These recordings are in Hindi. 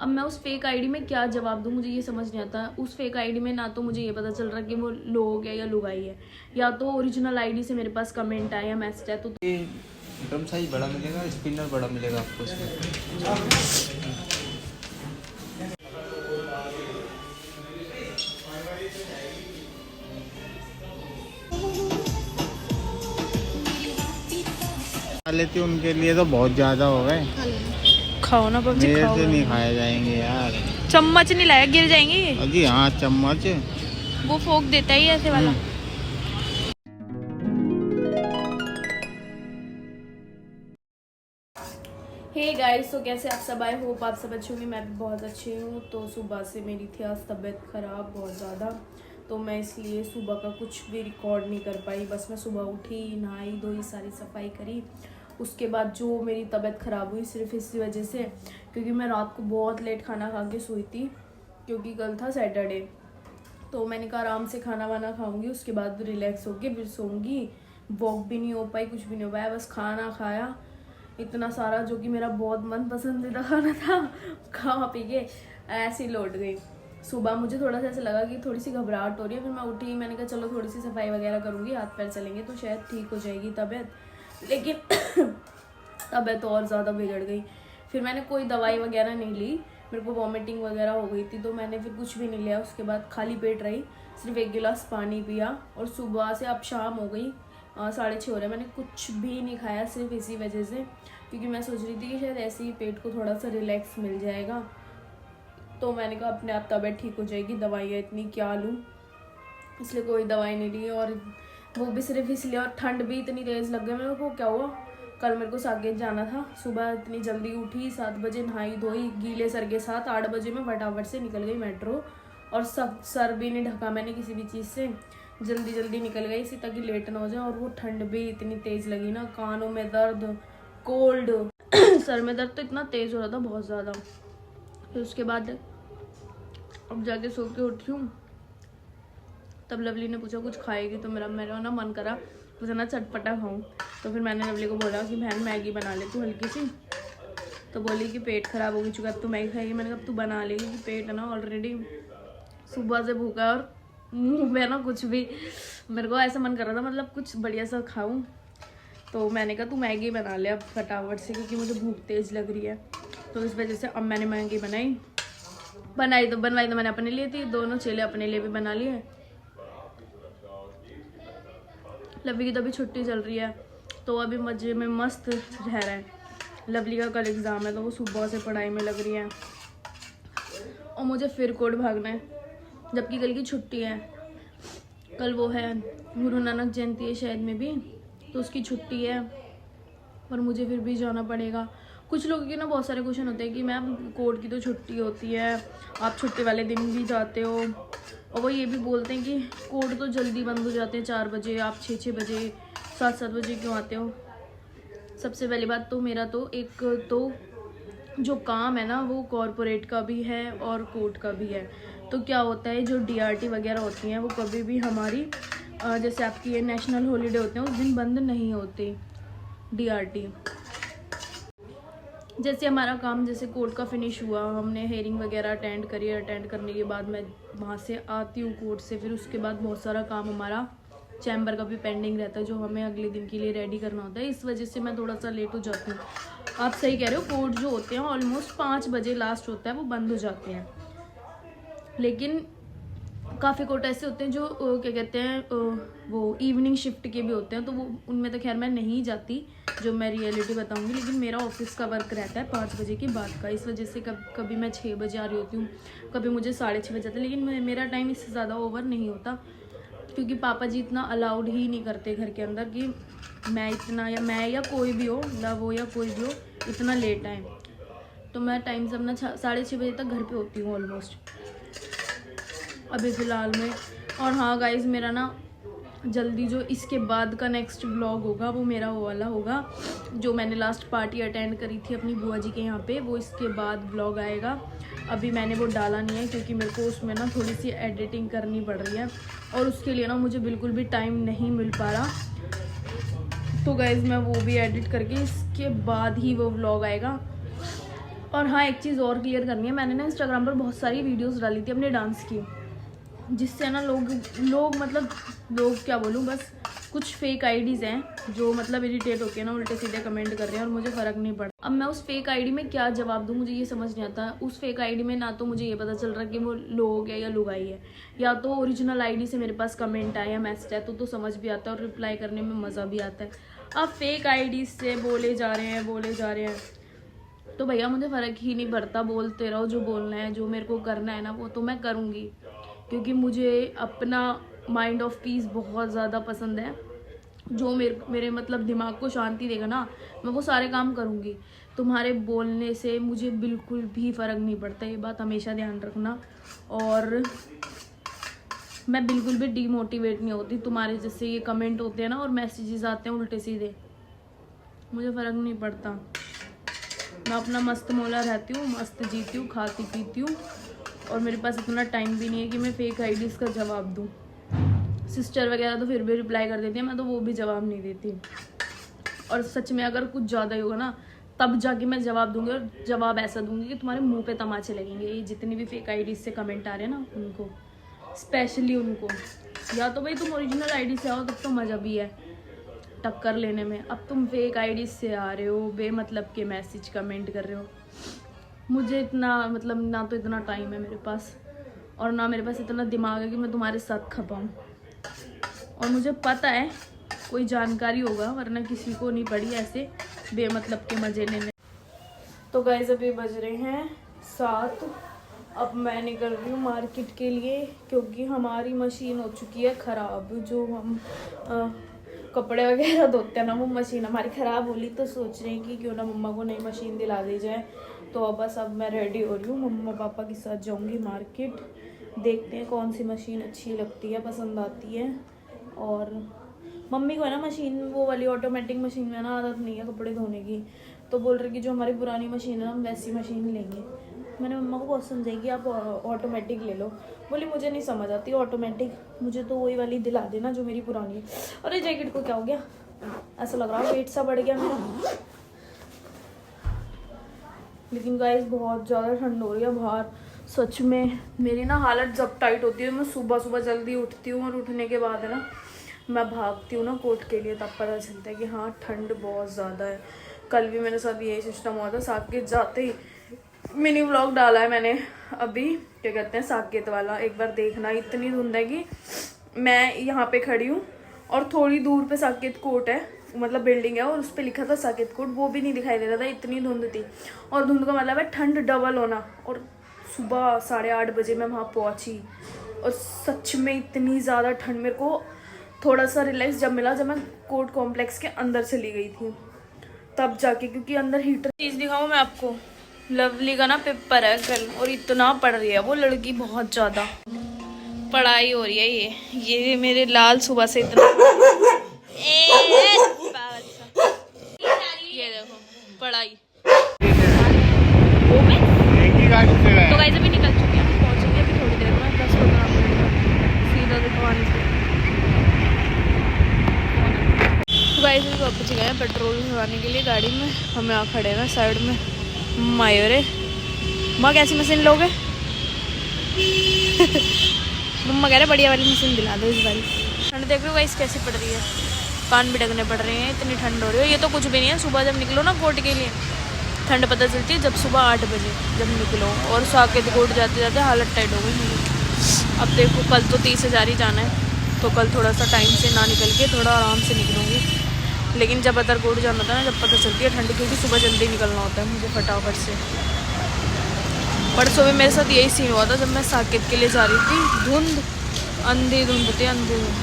अब मैं उस फेक आईडी में क्या जवाब दूँ, मुझे ये समझ नहीं आता। उस फेक आईडी में ना तो मुझे ये पता चल रहा कि वो लोग है या लुगाई है, या तो ओरिजिनल आईडी से मेरे पास कमेंट आया या मैसेज है। तो ड्रम साइज बड़ा मिलेगा, स्पिनर बड़ा मिलेगा आपको इसमें। लेती उनके लिए तो बहुत ज्यादा हो गए। खाओ ना पबजी, मेरे खाओ। से नहीं खाए जाएंगे यार। चम्मच नहीं लाया, गिर जाएंगे। अजी हाँ चम्मच वो फोक देता ही ऐसे वाला। हे गाइस, तो कैसे आप सब? आई होप आप सब अच्छे होंगे। मैं भी बहुत अच्छी हूँ। तो सुबह से मेरी थी आज तबीयत ख़राब बहुत ज़्यादा, तो मैं इसलिए सुबह का कुछ भी रिकॉर्ड नहीं कर पाई। बस मैं सुबह उठी, नहाई धोई, सारी सफाई करी। उसके बाद जो मेरी तबीयत ख़राब हुई सिर्फ इसी वजह से, क्योंकि मैं रात को बहुत लेट खाना खा के सोई थी, क्योंकि कल था सैटरडे। तो मैंने कहा आराम से खाना वाना खाऊंगी, उसके बाद रिलैक्स होके फिर सोऊंगी। वॉक भी नहीं हो पाई, कुछ भी नहीं हो पाया, बस खाना खाया इतना सारा, जो कि मेरा बहुत मन पसंदीदा खाना था। खा पी के ऐसे ही लौट गई। सुबह मुझे थोड़ा सा ऐसा लगा कि थोड़ी सी घबराहट हो रही है। फिर मैं उठी, मैंने कहा चलो थोड़ी सी सफाई वगैरह करूँगी, हाथ पैर चलेंगे तो शायद ठीक हो जाएगी तबीयत। लेकिन तबीयत और ज़्यादा बिगड़ गई। फिर मैंने कोई दवाई वगैरह नहीं ली, मेरे को वॉमिटिंग वगैरह हो गई थी, तो मैंने फिर कुछ भी नहीं लिया। उसके बाद खाली पेट रही, सिर्फ 1 गिलास पानी पिया। और सुबह से अब शाम हो गई, 6:30 हो रहे, मैंने कुछ भी नहीं खाया, सिर्फ इसी वजह से, क्योंकि मैं सोच रही थी कि शायद ऐसे ही पेट को थोड़ा सा रिलैक्स मिल जाएगा। तो मैंने कहा अपने आप तबीयत ठीक हो जाएगी, दवाइयाँ इतनी क्या लूँ, इसलिए कोई दवाई नहीं ली। और वो भी सिर्फ इसलिए, और ठंड भी इतनी तेज़ लग गई मेरे को। क्या हुआ, कल मेरे को साकेत जाना था, सुबह इतनी जल्दी उठी, 7 बजे नहाई धोई गीले सर के साथ, 8 बजे में फटाफट से निकल गई मेट्रो। और सब सर भी नहीं ढका मैंने किसी भी चीज़ से, जल्दी जल्दी निकल गई इसी ताकि लेट ना हो जाए। और वो ठंड भी इतनी तेज़ लगी ना, कानों में दर्द, कोल्ड सर में दर्द तो इतना तेज़ हो रहा था बहुत ज़्यादा। फिर उसके बाद अब जाके सो के उठी हूँ, तब लवली ने पूछा कुछ खाएगी, तो मेरा ना मन करा कुछ ना चटपटा खाऊं। तो फिर मैंने लवली को बोला कि बहन मैगी बना ले तू हल्की सी। तो बोली कि पेट ख़राब हो चुका है, अब तू मैगी खाएगी। मैंने कहा तू बना लेगी, कि पेट है ना ऑलरेडी सुबह से भूखा है, और मुँह में ना कुछ भी, मेरे को ऐसा मन कर रहा था मतलब कुछ बढ़िया सा खाऊं। तो मैंने कहा तू मैगी बना ले अब फटाफट से, क्योंकि मुझे भूख तेज़ लग रही है। तो इस वजह से अब मैंने मैगी बनवाई तो मैंने अपने लिए थी, दोनों चेले अपने लिए भी बना लिए। लवली की तो अभी छुट्टी चल रही है, तो अभी मजे में मस्त रह रहा है। लवली का कल एग्ज़ाम है, तो वो सुबह से पढ़ाई में लग रही है, और मुझे फिर कोर्ट भागना है, जबकि कल की छुट्टी है। कल वो है गुरु नानक जयंती है शायद में भी, तो उसकी छुट्टी है, पर मुझे फिर भी जाना पड़ेगा। कुछ लोगों के ना बहुत सारे क्वेश्चन होते हैं कि मैम कोर्ट की तो छुट्टी होती है, आप छुट्टी वाले दिन भी जाते हो। और वो ये भी बोलते हैं कि कोर्ट तो जल्दी बंद हो जाते हैं 4 बजे, आप 6 बजे 7 बजे क्यों आते हो। सबसे पहली बात तो मेरा तो एक तो जो काम है ना वो कॉरपोरेट का भी है और कोर्ट का भी है। तो क्या होता है, जो DRT वगैरह होती हैं वो कभी भी हमारी जैसे आपकी ये नेशनल हॉलीडे होते हैं उस दिन बंद नहीं होते DRT। जैसे हमारा काम जैसे कोर्ट का फिनिश हुआ, हमने हेयरिंग वगैरह अटेंड करी, अटेंड करने के बाद मैं वहाँ से आती हूँ कोर्ट से, फिर उसके बाद बहुत सारा काम हमारा चैम्बर का भी पेंडिंग रहता है, जो हमें अगले दिन के लिए रेडी करना होता है। इस वजह से मैं थोड़ा सा लेट हो जाती हूँ। आप सही कह रहे हो, कोर्ट जो होते हैं ऑलमोस्ट 5 बजे लास्ट होता है, वो बंद हो जाते हैं। लेकिन काफ़ी कोर्ट ऐसे होते हैं जो क्या कहते हैं वो इवनिंग शिफ्ट के भी होते हैं, तो वो उनमें तो खैर मैं नहीं जाती, जो मैं रियलिटी बताऊंगी। लेकिन मेरा ऑफिस का वर्क रहता है 5 बजे के बाद का, इस वजह से कभी मैं 6 बजे आ रही होती हूँ, कभी मुझे 6:30 बजे आता है। लेकिन मेरा टाइम इससे ज़्यादा ओवर नहीं होता, क्योंकि पापा जी इतना अलाउड ही नहीं करते घर के अंदर कि मैं या कोई भी हो, लव हो या कोई भी हो, इतना लेट आए। तो मैं टाइम से अपना 6:30 बजे तक घर पे होती हूँ ऑलमोस्ट अभी फ़िलहाल में। और हाँ गाइज़, मेरा ना जल्दी जो इसके बाद का नेक्स्ट व्लॉग होगा वो मेरा वो वाला होगा, जो मैंने लास्ट पार्टी अटेंड करी थी अपनी बुआ जी के यहाँ पे, वो इसके बाद व्लॉग आएगा। अभी मैंने वो डाला नहीं है, क्योंकि मेरे को उसमें ना थोड़ी सी एडिटिंग करनी पड़ रही है, और उसके लिए ना मुझे बिल्कुल भी टाइम नहीं मिल पा रहा। तो गाइज़ मैं वो भी एडिट करके इसके बाद ही वो व्लॉग आएगा। और हाँ, एक चीज़ और क्लियर करनी है, मैंने ना इंस्टाग्राम पर बहुत सारी वीडियोस डाली थी अपने डांस की, जिससे ना लोग मतलब लोग क्या बोलूँ, बस कुछ फेक आईडीज़ हैं जो मतलब इरिटेट होकर ना उल्टे सीधे कमेंट कर रहे हैं और मुझे फ़र्क नहीं पड़ता। अब मैं उस फेक आईडी में क्या जवाब दूँ, मुझे ये समझ नहीं आता। उस फेक आईडी में ना तो मुझे ये पता चल रहा कि वो लोग है या लुगाई है, या तो ओरिजिनल आईडी से मेरे पास कमेंट आया या मैसेज आया तो समझ भी आता है और रिप्लाई करने में मज़ा भी आता है। अब फेक आईडी से बोले जा रहे हैं तो भैया मुझे फ़र्क ही नहीं पड़ता, बोलते रहो जो बोलना है, जो मेरे को करना है ना वो तो मैं करूँगी, क्योंकि मुझे अपना माइंड ऑफ पीस बहुत ज़्यादा पसंद है। जो मेरे मतलब दिमाग को शांति देगा ना, मैं वो सारे काम करूँगी। तुम्हारे बोलने से मुझे बिल्कुल भी फ़र्क नहीं पड़ता, ये बात हमेशा ध्यान रखना। और मैं बिल्कुल भी डीमोटिवेट नहीं होती, तुम्हारे जैसे ये कमेंट होते हैं ना और मैसेजेस आते हैं उल्टे सीधे, मुझे फ़र्क नहीं पड़ता। मैं अपना मस्त मौला रहती हूँ, मस्त जीती हूँ, खाती पीती हूँ, और मेरे पास इतना टाइम भी नहीं है कि मैं फेक आईडीज़ का जवाब दूँ। सिस्टर वगैरह तो फिर भी रिप्लाई कर देती है, मैं तो वो भी जवाब नहीं देती। और सच में अगर कुछ ज़्यादा ही होगा ना तब जाके मैं जवाब दूंगी, और जवाब ऐसा दूंगी कि तुम्हारे मुंह पे तमाचे लगेंगे। ये जितनी भी फेक आईडी से कमेंट आ रहे हैं ना, उनको स्पेशली उनको, या तो भाई तुम ओरिजिनल आईडी से आओ तब तो मज़ा भी है टक्कर लेने में। अब तुम फेक आईडी से आ रहे हो, बेमतलब के मैसेज कमेंट कर रहे हो। मुझे इतना मतलब ना तो इतना टाइम है मेरे पास, और ना मेरे पास इतना दिमाग है कि मैं तुम्हारे साथ खपाऊँ। और मुझे पता है कोई जानकारी होगा, वरना किसी को नहीं पड़ी ऐसे बेमतलब के मज़े लेने। तो गाइस अभी बज रहे हैं 7। अब मैं निकल रही हूँ मार्केट के लिए, क्योंकि हमारी मशीन हो चुकी है ख़राब। जो हम कपड़े वगैरह धोते हैं ना, वो मशीन हमारी ख़राब हो ली, तो सोच रहे हैं कि क्यों ना मम्मा को नई मशीन दिला दी जाए। तो बस अब मैं रेडी हो रही हूँ, मम्मा पापा के साथ जाऊँगी मार्केट। देखते हैं कौन सी मशीन अच्छी लगती है, पसंद आती है। और मम्मी को है ना मशीन, वो वाली ऑटोमेटिक मशीन में ना आदत नहीं है कपड़े धोने की, तो बोल रही कि जो हमारी पुरानी मशीन है हम वैसी मशीन लेंगे। मैंने मम्मा को बहुत समझाई कि आप ऑटोमेटिक ले लो, बोली मुझे नहीं समझ आती ऑटोमेटिक, मुझे तो वही वाली दिला देना जो मेरी पुरानी है। अरे जैकेट को क्या हो गया, ऐसा लग रहा है वेट सा बढ़ गया मेरा। लेकिन गाइस बहुत ज़्यादा ठंड हो रही है बाहर, सच में मेरी ना हालत जब टाइट होती है, मैं सुबह सुबह जल्दी उठती हूँ, और उठने के बाद है ना मैं भागती हूँ ना कोट के लिए, तब पता चलता है कि हाँ ठंड बहुत ज़्यादा है। कल भी मेरे साथ यही सिस्टम हुआ था, साकेत जाते ही मिनी व्लॉग डाला है मैंने अभी, क्या कहते हैं साकेत वाला, एक बार देखना। इतनी धुंध है कि मैं यहाँ पे खड़ी हूँ और थोड़ी दूर पे साकेत कोट है, मतलब बिल्डिंग है, और उस पर लिखा था साकेत कोट, वो भी नहीं दिखाई दे रहा था, इतनी धुंध थी। और धुंध का मतलब है ठंड डबल होना। और सुबह 8:30 बजे मैं वहाँ पहुँची, और सच में इतनी ज़्यादा ठंड, मेरे को थोड़ा सा रिलैक्स जब मिला जब मैं कोर्ट कॉम्प्लेक्स के अंदर चली गई थी, तब जाके, क्योंकि अंदर हीटर। चीज़ दिखाऊँ मैं आपको, लवली का ना पेपर है कल, और इतना पढ़ रही है वो लड़की, बहुत ज़्यादा पढ़ाई हो रही है। ये मेरे लाल सुबह से इतना ये देखो पढ़ाई। तो गाइस अभी निकल चुके हैं, पहुंचेंगे अभी थोड़ी देर में, 10-15 मिनट में सीधा दुकान पे। तो गाइस अभी वापस गए हैं पेट्रोल भरवाने के लिए गाड़ी में, हम यहाँ खड़े हैं साइड में। मायोरे माँ कैसी मशीन लोगे? मम्मा कह रहे बढ़िया वाली मशीन दिला दो इस बारी। ठंड देख रहे हो गाइस कैसी पड़ रही है, कान भी ढकने पड़ रहे हैं, इतनी ठंड हो रही है। ये तो कुछ भी नहीं है, सुबह जब निकलो ना कोर्ट के लिए ठंड पता चलती है जब सुबह 8 बजे जब निकलो, और साकेत कोर्ट जाते जाते हालत टाइट हो गई मेरी। अब देखो कल तो 30,000 ही जाना है, तो कल थोड़ा सा टाइम से ना निकल के थोड़ा आराम से निकलूँगी। लेकिन जब अदर कोर्ट जाना होता है ना, जब पता चलती है ठंड, क्योंकि सुबह जल्दी निकलना होता है मुझे फटाफट से। परसों भी मेरे साथ यही सीन हुआ था, जब मैं साकेत के लिए जा रही थी, धुंध, अंधी धुंध थी, अंधी धुंध।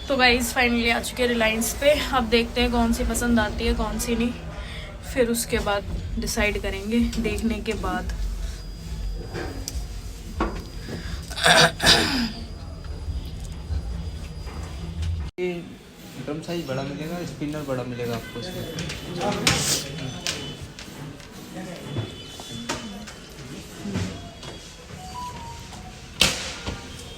तो गाइस फाइनली आ चुके हैं रिलायंस पे। अब देखते हैं कौन सी पसंद आती है कौन सी नहीं, फिर उसके बाद डिसाइड करेंगे देखने के बाद। ड्रम साइज बड़ा मिलेगा, स्पिनर बड़ा मिलेगा आपको इसमें।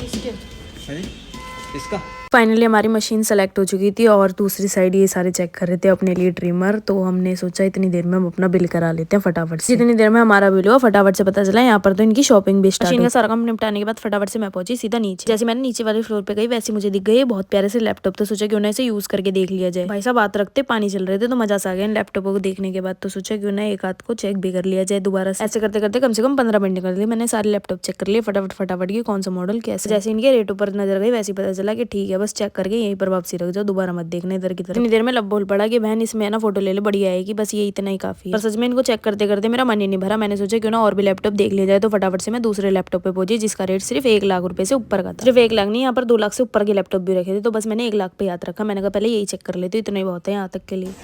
इसके इसका फाइनली हमारी मशीन सेलेक्ट हो चुकी थी और दूसरी साइड ये सारे चेक कर रहे थे अपने लिए ट्रिमर। तो हमने सोचा इतनी देर में हम अपना बिल करा लेते हैं फटाफट से। इतनी देर में हमारा बिल हुआ, फटाफट से पता चला यहाँ पर तो इनकी शॉपिंग भी स्टार्ट। मशीन का सारा काम निपटाने के बाद फटाफट से मैं पहुंची सीधा नीचे। जैसे मैंने नीचे वाले फ्लोर पे गई वैसे मुझे दिख गई बहुत प्यारे से लैपटॉप। तो सोचा क्यों ना इसे यूज करके देख लिया जाए। भाई साहब बात रखते पानी चल रहे थे तो मजा आ गया लैपटॉप को देखने के बाद। तो सोचा क्यों ना एक हाथ को चेक भी कर लिया जाए दोबारा से। ऐसे करते करते कम से कम 15 मिनट निकल गए। मैंने सारे लैपटॉप चेक कर लिए फटाफट की कौन सा मॉडल कैसे। जैसे इनके रेटों पर नजर गई वैसे पता चला कि ठीक है बस चेक करके यहीं पर वापसी रख जाओ, दोबारा मत देखना इधर की तरफ। इतनी देर में लब बोल पड़ा कि बहन इसमें ना फोटो ले ले बढ़िया आएगी, बस ये इतना ही काफी है। पर सच में इनको चेक करते करते मेरा मन ही नहीं भरा। मैंने सोचा क्यों ना और भी लैपटॉप देख लिया जाए। तो फटाफट से मैं दूसरे लैपटॉप पे पहुंची जिसका रेट सिर्फ 1 लाख रुपए से ऊपर का था। सिर्फ 1 लाख नहीं, यहाँ पर 2 लाख से ऊपर के लैपटॉप भी रखे थे। तो बस मैंने 1 लाख पे याद रखा। मैंने कहा पहले यही चेक कर लेती हूँ, इतना ही बहुत है यहाँ तक के लिए।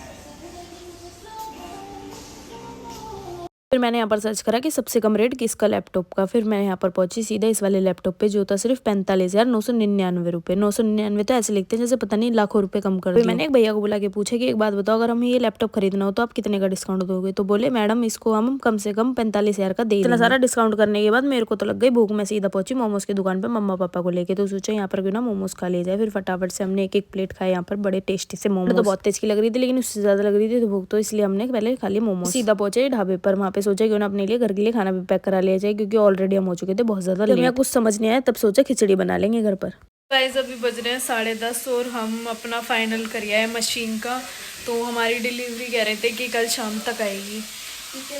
फिर मैंने यहाँ पर सर्च करा कि सबसे कम रेट किसका लैपटॉप का। फिर मैं यहाँ पर पहुंची सीधा इस वाले लैपटॉप पे जो था सिर्फ 45,999 रुपए। 999 तो ऐसे लिखते हैं जैसे पता नहीं लाखों रुपए कम कर दिए। मैंने एक भैया को बुला के पूछा कि एक बात बताओ अगर हमें ये लैपटॉप खरीदना हो तो आप कितने का डिस्काउंट दोगे। तो बोले मैडम इसको हम कम से कम 45,000 का दे। इतना सारा डिस्काउंट करने के बाद मेरे को तो लग गई भूख। मैं सीधा पहुंची मोमोज की दुकान पे मम्मा पापा को लेके। तो सोचा यहाँ पर क्यों ना मोमोज खा ले जाए। फिर फटाफट से हमने एक प्लेट खाए यहाँ पर बड़े टेस्टी से मोमोज। तो बहुत टेस्टी लग रही थी लेकिन उससे ज्यादा लग रही थी तो भूख, तो इसलिए हमने पहले खा लिया मोमोज। सीधा पहुंचे ढाबे पर, वहाँ पे सोचा क्यों ना अपने घर के लिए खाना भी पैक करा लिया जाए क्योंकि ऑलरेडी हम हो चुके थे बहुत ज्यादा। मैं कुछ समझ नहीं आया तब सोचा खिचड़ी बना लेंगे घर पर। गाइस अभी बज रहे हैं 10:30 और हम अपना फाइनल कर आए मशीन का। तो हमारी डिलीवरी कह रहे थे कि कल शाम तक आएगी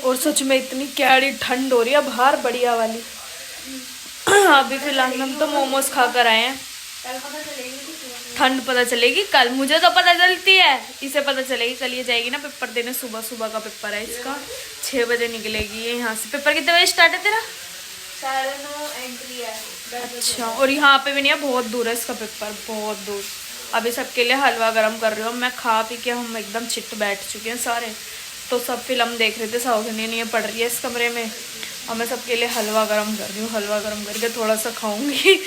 और सच में इतनी कैडी ठंड हो रही है बाहर बढ़िया वाली। अभी फिलहाल हम तो मोमोज खा कर आए हैं। ठंड पता चलेगी कल, मुझे तो पता चलती है, इसे पता चलेगी कल। ये जाएगी ना पेपर देने, सुबह सुबह का पेपर है इसका, 6 बजे निकलेगी ये यहाँ से। पेपर कितने बजे स्टार्ट है तेरा? 9:30 एंट्री है। अच्छा, और यहाँ पे भी नहीं है, बहुत दूर है इसका पेपर, बहुत दूर। अभी सबके लिए हलवा गर्म कर रही हूँ मैं। खा पी के हम एकदम चिट बैठ चुके हैं सारे। तो सब फिल्म देख रहे थे साउथ इंडियन, ये पढ़ रही है इस कमरे में और मैं सबके लिए हलवा गर्म कर रही हूँ। हलवा गर्म करके थोड़ा सा खाऊंगी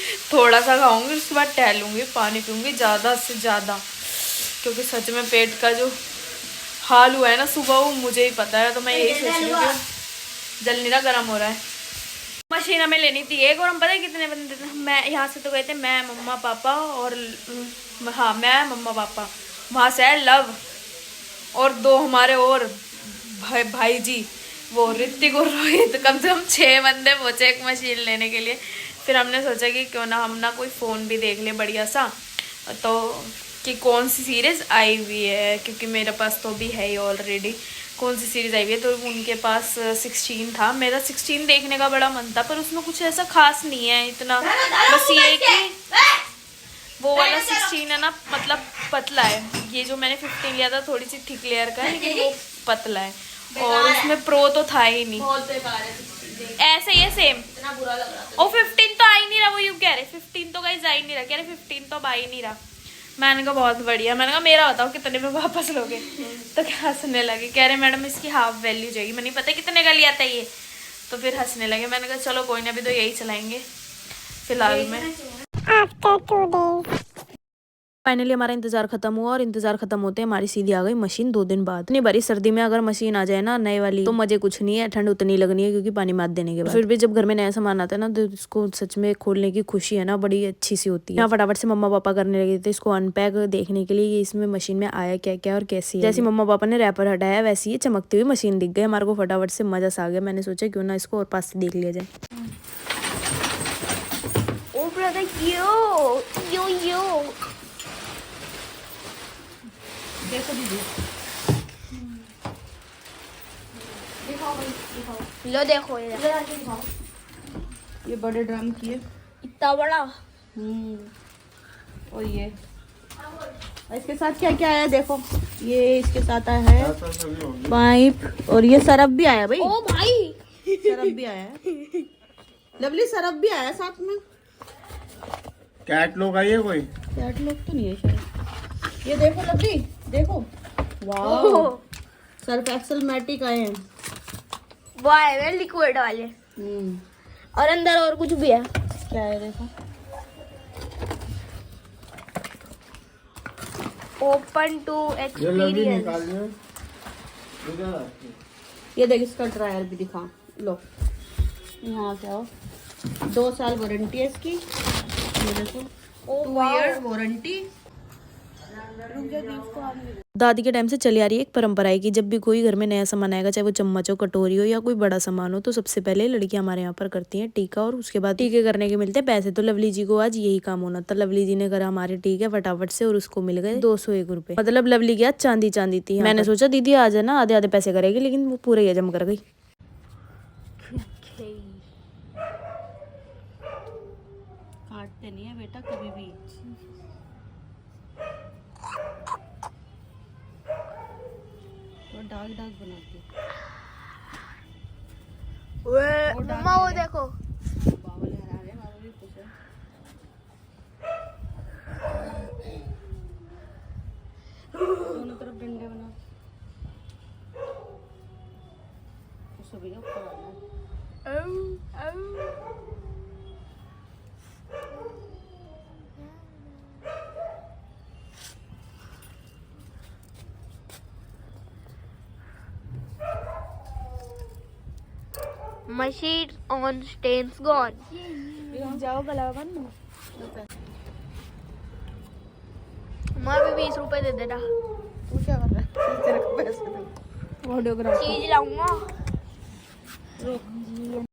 उसके बाद टहलूंगी, पानी पीऊंगी ज़्यादा से ज़्यादा, क्योंकि सच में पेट का जो हाल हुआ है ना सुबह वो मुझे ही पता है। तो मैं यही सोच रही हूँ कि जल नहीं रहा, गर्म हो रहा है। मशीन हमें लेनी थी एक, और हम पता है कितने बंदे थे। मैं यहाँ से तो गए थे मैं, मम्मा पापा और हाँ मैं मम्मा पापा, वहाँ से है लव और 2 हमारे और भाई जी वो ऋतिक और रोहित। कम से कम 6 बंदे पहुंचे एक मशीन लेने के लिए। फिर हमने सोचा कि क्यों ना हम ना कोई फ़ोन भी देख ले बढ़िया सा, तो कि कौन सी सीरीज़ आई हुई है, क्योंकि मेरे पास तो भी है ही ऑलरेडी। कौन सी सीरीज़ आई हुई है, तो उनके पास 16 था। मेरा 16 देखने का बड़ा मन था पर उसमें कुछ ऐसा खास नहीं है इतना, बस ये कि वो वाला 16 है ना, मतलब पतला है। ये जो मैंने 15 लिया था थोड़ी सी थिक लेयर का है लेकिन वो पतला है और उसमें प्रो तो था ही नहीं, ऐसे ही है सेम। इतना बुरा लग रहा। और 15 तो आ ही नहीं रहा, वो यूँ कह रहे 15 तो गाइस आ ही नहीं रहा, कह रहे 15 तो अब आ ही नहीं रहा। मैंने कहा बहुत बढ़िया। मैंने कहा मेरा बताओ कितने में वापस लोगे? तो क्या हंसने लगे, कह रहे मैडम इसकी हाफ वैल्यू जाएगी। मैंने पता कितने का लिया था ये, तो फिर हंसने लगे। मैंने कहा चलो कोई ना, अभी तो यही चलाएंगे फिलहाल में। फाइनली हमारा इंतजार खत्म हुआ और इंतजार खत्म होते हमारी सीधी आ गई मशीन 2 दिन बाद। इतनी बड़ी सर्दी में अगर मशीन आ जाए ना नए वाली तो मजे कुछ नहीं है, ठंड उतनी लगनी है क्योंकि पानी मार देने के बाद। फिर भी जब घर में नया सामान आता है ना तो इसको सच में खोलने की खुशी है ना बड़ी अच्छी सी होती है। यहाँ फटाफट से मम्मा पापा करने लगे थे इसको अनपैक, देखने के लिए इसमें मशीन में आया क्या क्या और कैसी है। जैसे मम्मा पापा ने रैपर हटाया वैसे ही चमकती हुई मशीन दिख गई हमारे को। फटाफट से मजा सा आ गया। मैंने सोचा क्यों ना इसको और पास से देख लिया जाए। देखो दीदी, लो देखो ये बड़े ड्रम की है, इतना बड़ा। और ये इसके साथ क्या क्या आया देखो। ये इसके साथ आया है पाइप और ये सरफ भी आया भाई। ओ भाई सरफ भी आया है, लवली सरफ भी आया साथ में। कैट लोग आई है कोई? कैट लोग तो नहीं है शायद। ये देखो लवली देखो, वाह सर्फ एक्सेल मैटिक आए हैं। वो आए हुए लिक्विड वाले और अंदर और कुछ भी है। क्या है देखो, ओपन टू एक्सपीरियंस। ये देख इसका ड्रायर भी दिखा लो। यहाँ क्या हो, 2 साल वारंटी है इसकी। ये देखो वारंटी। दादी के टाइम से चली आ रही है एक परंपरा है कि जब भी कोई घर में नया सामान आएगा, चाहे वो चम्मच हो, कटोरी हो या कोई बड़ा सामान हो, तो सबसे पहले लड़कियां हमारे यहाँ पर करती हैं टीका, और उसके बाद टीके करने के मिलते हैं पैसे। तो लवली जी को आज यही काम होना था। लवली जी ने करा हमारे टीके फटाफट से, और उसको मिल गए 201 रुपए। मतलब लवली की आज चांदी चांदी थी। मैंने सोचा दीदी आ जाना, आधे आधे पैसे करेगी, लेकिन वो पूरे ही जम कर गई। काटते नहीं है बेटा कभी भी। डार्क डार्क बनाती है। मम्मा वो देखो, बावल हरा रहे, बावल भी खुश है। दोनों तरफ डंडे बना। उसको भैया ऊपर आना है। machine on stains gone. जाओ गला बंद। माँ भी 20 रुपए दे देना, तू क्या कर रहा है? तेरे को पैसे दे। ऑडियोग्राफी चीज लाऊंगा।